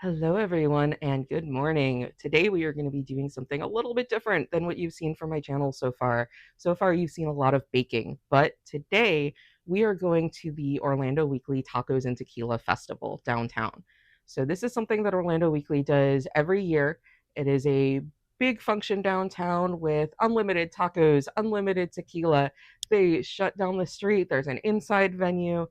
Hello, everyone, and good morning. Today, we are going to be doing something a little bit different than what you've seen from my channel so far. So far, you've seen a lot of baking, but today we are going to the Orlando Weekly Tacos and Tequila Festival downtown. So, this is something that Orlando Weekly does every year. It is a big function downtown with unlimited tacos, unlimited tequila. They shut down the street, there's an inside venue.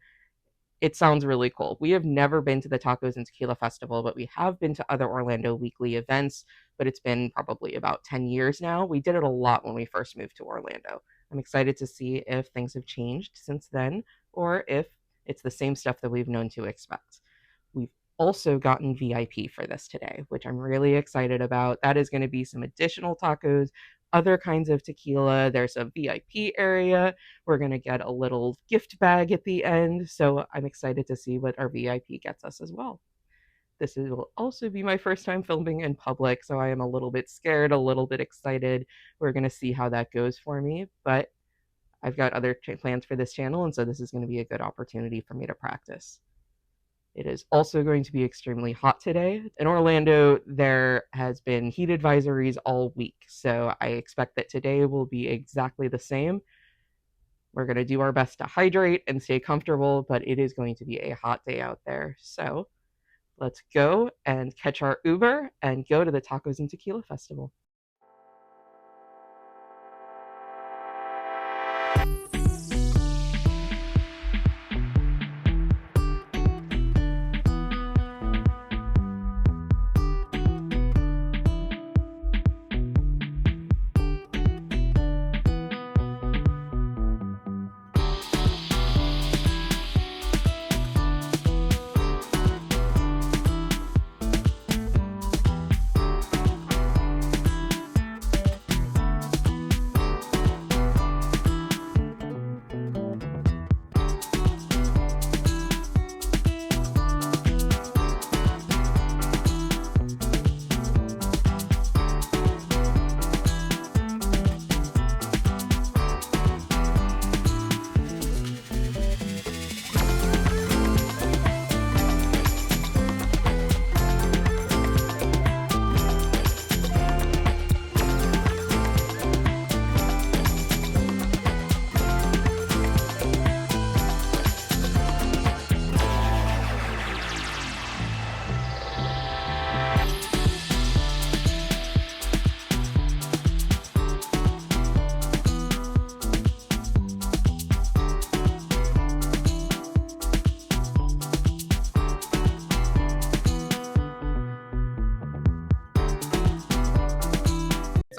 It sounds really cool. We have never been to the Tacos and Tequila Festival, but we have been to other Orlando Weekly events, but it's been probably about 10 years now. We did it a lot when we first moved to Orlando. I'm excited to see if things have changed since then or if it's the same stuff that we've known to expect. We've also gotten VIP for this today, which I'm really excited about. That is going to be some additional tacos, other kinds of tequila. There's a VIP area. We're going to get a little gift bag at the end. So I'm excited to see what our VIP gets us as well. Will also be my first time filming in public, so I am a little bit scared, a little bit excited. We're going to see how that goes for me, but I've got other plans for this channel, and so this is going to be a good opportunity for me to practice. It is also going to be extremely hot today. In Orlando, there has been heat advisories all week, so I expect that today will be exactly the same. We're going to do our best to hydrate and stay comfortable, but it is going to be a hot day out there. So let's go and catch our Uber and go to the Tacos and Tequila Festival.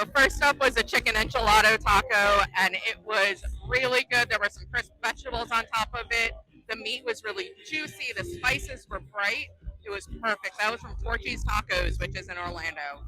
So first up was a chicken enchilada taco, and it was really good. There were some crisp vegetables on top of it. The meat was really juicy. The spices were bright. It was perfect. That was from Torchy's Tacos, which is in Orlando.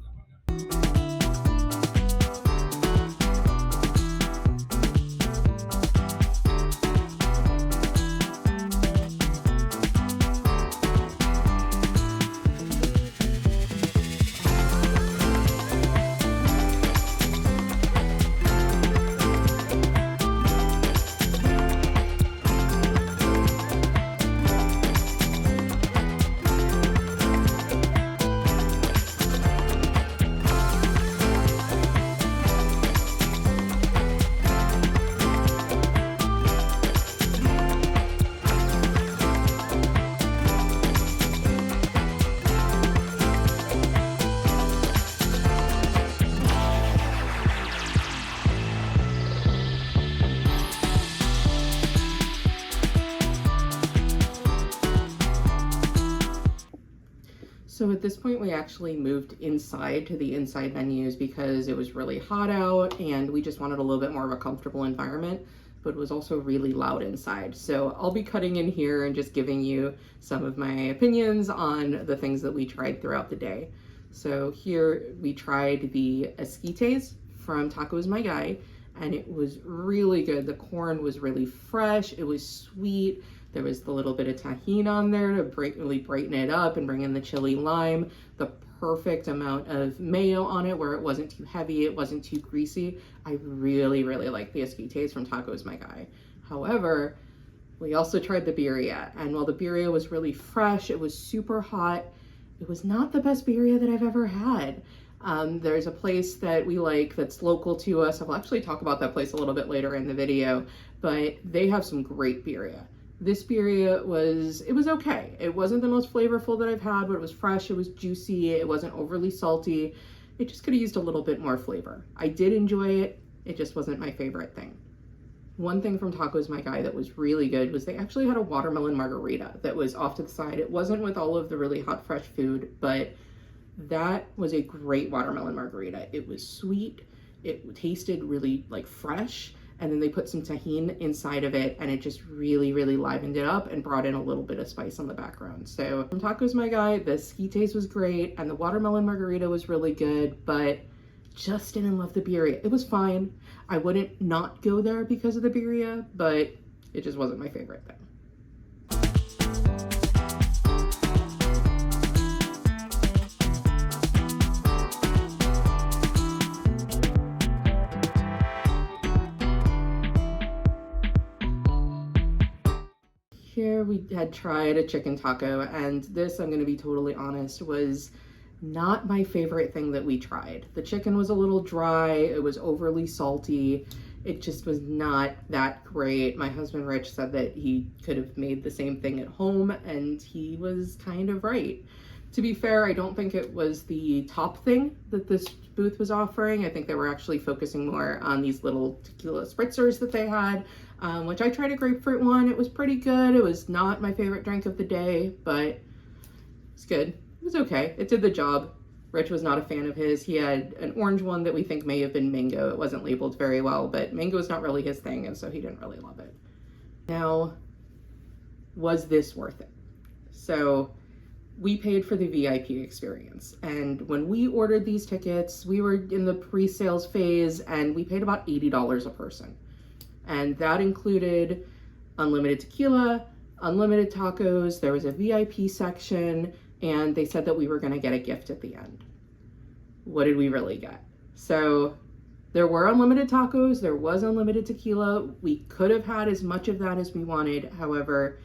So at this point, we actually moved inside to the inside venues because it was really hot out and we just wanted a little bit more of a comfortable environment, but it was also really loud inside. So I'll be cutting in here and just giving you some of my opinions on the things that we tried throughout the day. So here we tried the esquites from Tacos My Guy, and it was really good. The corn was really fresh, it was sweet. There was the little bit of tahini on there to really brighten it up and bring in the chili lime, the perfect amount of mayo on it where it wasn't too heavy, it wasn't too greasy. I really, really like the esquites from Tacos My Guy. However, we also tried the birria, and while the birria was really fresh, it was super hot. it was not the best birria that I've ever had. There's a place that we like that's local to us. I'll actually talk about that place a little bit later in the video, but they have some great birria. This birria it was okay. It wasn't the most flavorful that I've had, but it was fresh, it was juicy, it wasn't overly salty. It just could have used a little bit more flavor. I did enjoy it, it just wasn't my favorite thing. One thing from Tacos My Guy that was really good was they actually had a watermelon margarita that was off to the side. It wasn't with all of the really hot, fresh food, but that was a great watermelon margarita. It was sweet, it tasted really like fresh, and then they put some tahini inside of it, and it just really, really livened it up and brought in a little bit of spice on the background. So from Tacos My Guy, the ski taste was great, and the watermelon margarita was really good, but just didn't love the birria. It was fine. I wouldn't not go there because of the birria, but it just wasn't my favorite thing. Here we had tried a chicken taco, and this, I'm going to be totally honest, was not my favorite thing that we tried. The chicken was a little dry, it was overly salty, it just was not that great. My husband Rich said that he could have made the same thing at home, and he was kind of right. To be fair, I don't think it was the top thing that this booth was offering. I think they were actually focusing more on these little tequila spritzers that they had, which I tried a grapefruit one. It was pretty good. It was not my favorite drink of the day, but it's good. It was okay. It did the job. Rich was not a fan of his. He had an orange one that we think may have been mango. It wasn't labeled very well, but mango is not really his thing, and so he didn't really love it. Now, was this worth it? So we paid for the VIP experience, and when we ordered these tickets, we were in the pre-sales phase, and we paid about $80 a person. And that included unlimited tequila, unlimited tacos, there was a VIP section, and they said that we were going to get a gift at the end. What did we really get? So there were unlimited tacos, there was unlimited tequila. We could have had as much of that as we wanted. However,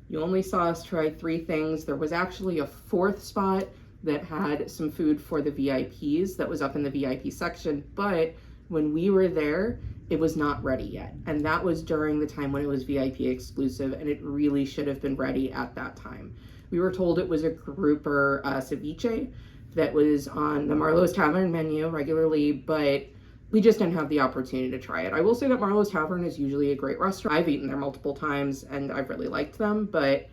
you only saw us try 3 things. There was actually a 4th spot that had some food for the VIPs that was up in the VIP section, but when we were there, it was not ready yet. And that was during the time when it was VIP exclusive, and it really should have been ready at that time. We were told it was a grouper ceviche that was on the Marlowe's Tavern menu regularly, but we just didn't have the opportunity to try it. I will say that Marlowe's Tavern is usually a great restaurant. I've eaten there multiple times and I've really liked them, but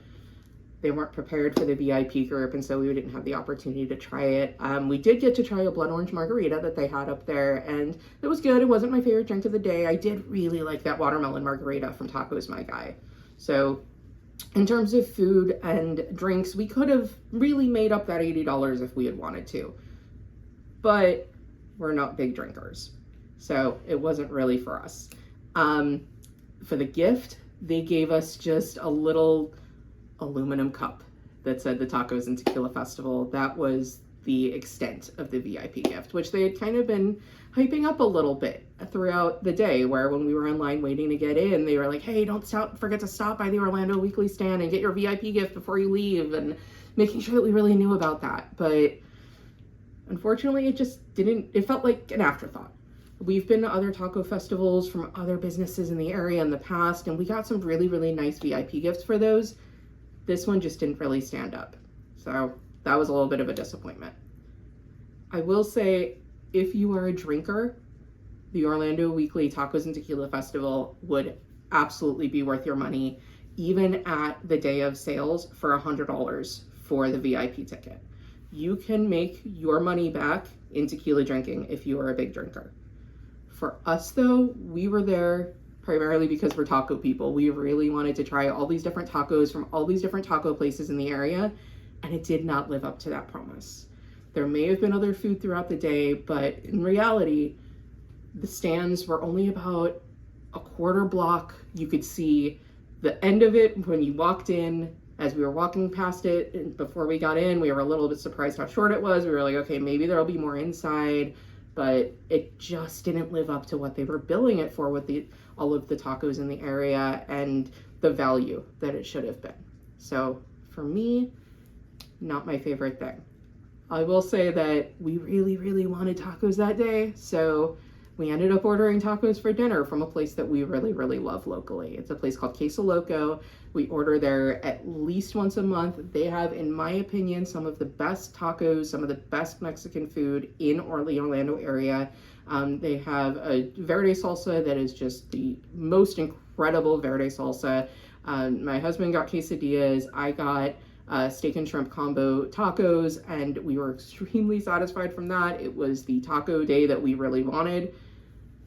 they weren't prepared for the VIP group, and so we didn't have the opportunity to try it. We did get to try a blood orange margarita that they had up there, and it was good. It wasn't my favorite drink of the day. I did really like that watermelon margarita from Tacos My Guy. So in terms of food and drinks, we could have really made up that $80 if we had wanted to, but we're not big drinkers, so it wasn't really for us. For the gift, they gave us just a little aluminum cup that said the Tacos and Tequila Festival. That was the extent of the VIP gift, which they had kind of been hyping up a little bit throughout the day, where when we were in line waiting to get in, they were like, hey, don't forget to stop by the Orlando Weekly stand and get your VIP gift before you leave, and making sure that we really knew about that. But unfortunately, it just didn't, it felt like an afterthought. We've been to other taco festivals from other businesses in the area in the past, and we got some really, really nice VIP gifts for those. This one just didn't really stand up. So that was a little bit of a disappointment. I will say, if you are a drinker, the Orlando Weekly Tacos and Tequila Festival would absolutely be worth your money, even at the day of sales, for $100 for the VIP ticket. You can make your money back in tequila drinking if you are a big drinker. For us though, we were there primarily because we're taco people. We really wanted to try all these different tacos from all these different taco places in the area, and it did not live up to that promise. There may have been other food throughout the day, but in reality, the stands were only about a quarter block. You could see the end of it when you walked in. As we were walking past it, and before we got in, we were a little bit surprised how short it was. We were like, okay, maybe there'll be more inside, but it just didn't live up to what they were billing it for with all of the tacos in the area and the value that it should have been. So for me, not my favorite thing. I will say that we really, really wanted tacos that day, so we ended up ordering tacos for dinner from a place that we really, really love locally. It's a place called Queso Loco. We order there at least once a month. They have, in my opinion, some of the best tacos, some of the best Mexican food in the Orlando area. They have a verde salsa that is just the most incredible verde salsa. My husband got quesadillas. I got steak and shrimp combo tacos, and we were extremely satisfied from that. It was the taco day that we really wanted.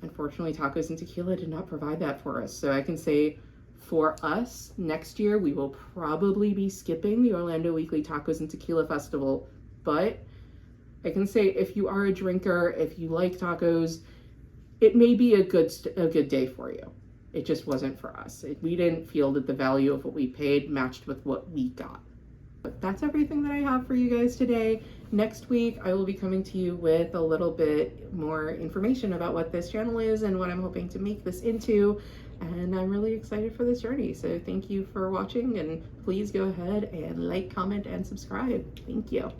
Unfortunately, tacos and tequila did not provide that for us. So I can say for us, next year we will probably be skipping the Orlando Weekly Tacos and Tequila Festival. But I can say if you are a drinker, if you like tacos, it may be a good day for you. It just wasn't for us. We didn't feel that the value of what we paid matched with what we got. But that's everything that I have for you guys today. Next week, I will be coming to you with a little bit more information about what this channel is and what I'm hoping to make this into. And I'm really excited for this journey. So thank you for watching, and please go ahead and like, comment, and subscribe. Thank you.